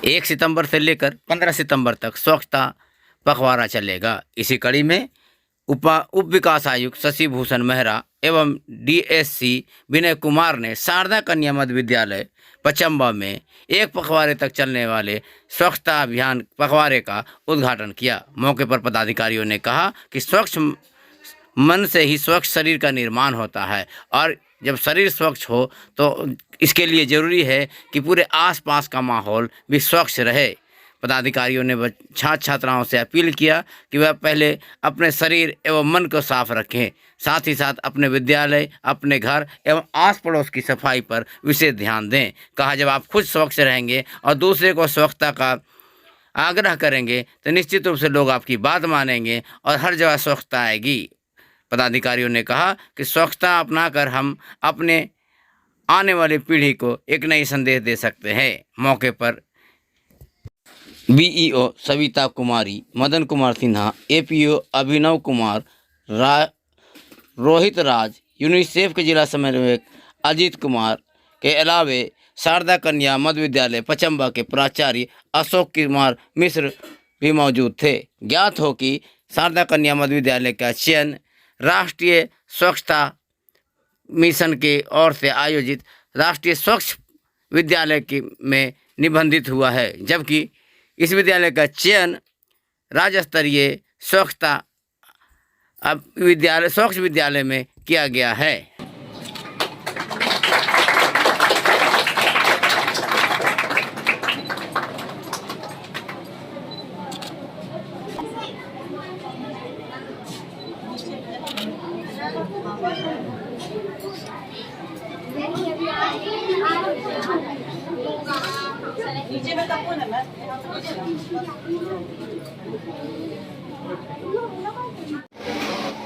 1 सितंबर से लेकर 15 सितंबर तक स्वच्छता पखवाड़ा चलेगा। इसी कड़ी में उप विकास आयुक्त शशि भूषण मेहरा एवं डीएससी विनय कुमार ने शारदा कन्या मध्य विद्यालय पचम्बा में 1 पखवाड़े तक चलने वाले स्वच्छता अभियान पखवाड़े का उद्घाटन किया। मौके पर पदाधिकारियों ने कहा कि स्वच्छ मन से ही स्वच्छ शरीर का निर्माण होता है और जब शरीर स्वच्छ हो तो इसके लिए ज़रूरी है कि पूरे आसपास का माहौल भी स्वच्छ रहे। पदाधिकारियों ने छात्र छात्राओं से अपील किया कि वह पहले अपने शरीर एवं मन को साफ रखें, साथ ही साथ अपने विद्यालय, अपने घर एवं आस पड़ोस की सफाई पर विशेष ध्यान दें। कहा, जब आप खुद स्वच्छ रहेंगे और दूसरे को स्वच्छता का आग्रह करेंगे तो निश्चित रूप से लोग आपकी बात मानेंगे और हर जगह स्वच्छता आएगी। पदाधिकारियों ने कहा कि स्वच्छता अपनाकर हम अपने आने वाली पीढ़ी को एक नई संदेश दे सकते हैं। मौके पर बीईओ सविता कुमारी, मदन कुमार सिन्हा, एपीओ अभिनव कुमार, रोहित राज, यूनिसेफ के जिला समन्वयक अजीत कुमार के अलावे शारदा कन्या मध्य विद्यालय पचम्बा के प्राचार्य अशोक कुमार मिश्र भी मौजूद थे। ज्ञात हो कि शारदा कन्या मध्य विद्यालय का चयन राष्ट्रीय स्वच्छता मिशन के ओर से आयोजित राष्ट्रीय स्वच्छ विद्यालय में निबंधित हुआ है, जबकि इस विद्यालय का चयन राज्य स्तरीय स्वच्छता स्वच्छ विद्यालय में किया गया है।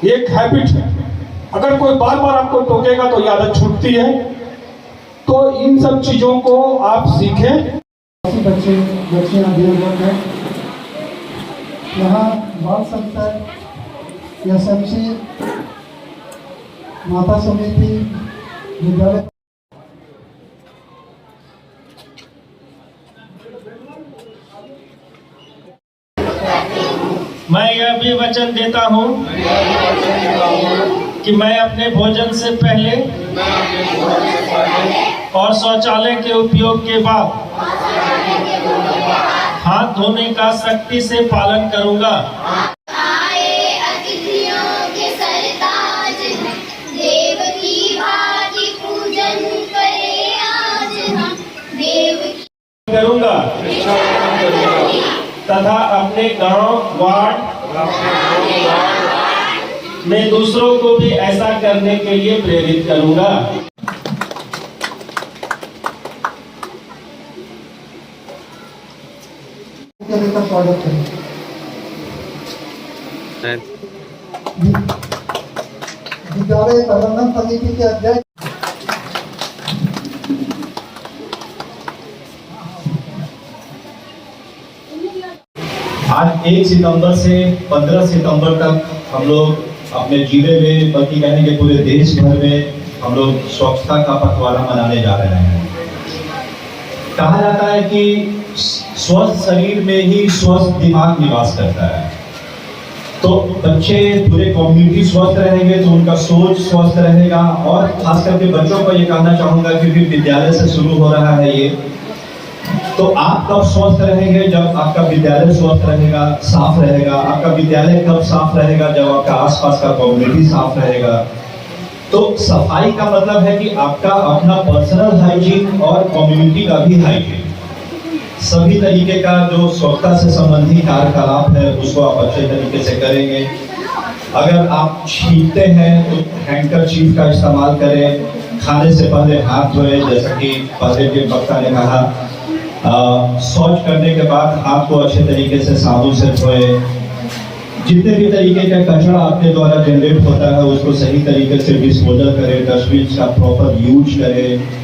एक हैबिट है, अगर कोई बार बार आपको टोकेगा तो ये आदत छूटती है। तो इन सब चीजों को आप सीखें। बच्चियां हैं यहाँ बाल संस्था या एसएमसी माता समिति विद्यालय मैं यह भी वचन देता हूँ कि मैं अपने भोजन से पहले और शौचालय के उपयोग के बाद हाथ धोने का सख्ती से पालन करूँगा। करूँगा तथा अपने गांव वार्ड में दूसरों को भी ऐसा करने के लिए प्रेरित करूंगा। स्वागत करें। विद्यालय प्रबंधन समिति के अध्यक्ष आज 1 सितंबर से 15 सितंबर तक हम लोग अपने जिले में, बल्कि कहने के पूरे देश भर में हम लोग स्वच्छता का पखवाड़ा मनाने जा रहे हैं। कहा जाता है कि स्वस्थ शरीर में ही स्वस्थ दिमाग निवास करता है। तो बच्चे, पूरे कम्युनिटी स्वस्थ रहेंगे तो उनका सोच स्वस्थ रहेगा। और खास करके बच्चों को ये कहना चाहूँगा, क्योंकि विद्यालय से शुरू हो रहा है ये, तो आप कब स्वस्थ रहेंगे? जब आपका विद्यालय स्वस्थ रहेगा, साफ रहेगा। आपका विद्यालय कब साफ रहेगा? जब आपका आसपास का कम्युनिटी साफ रहेगा। तो सफाई का मतलब है कि आपका अपना पर्सनल हाइजीन और कम्युनिटी का भी हाइजीन, सभी तरीके का जो स्वच्छता से संबंधित कार्यकलाप है उसको आप अच्छे तरीके से करेंगे। अगर आप छींकते हैं तो हैंडकरचीफ का इस्तेमाल करें। खाने से पहले हाथ धोएं, जैसा कि पहले के वक्ता ने कहा। शौच करने के बाद हाथ को अच्छे तरीके से साबुन से धोए। जितने भी तरीके का कचरा आपके द्वारा जनरेट होता है उसको सही तरीके से डिस्पोजल करें, डस्टबिन का प्रॉपर यूज करें।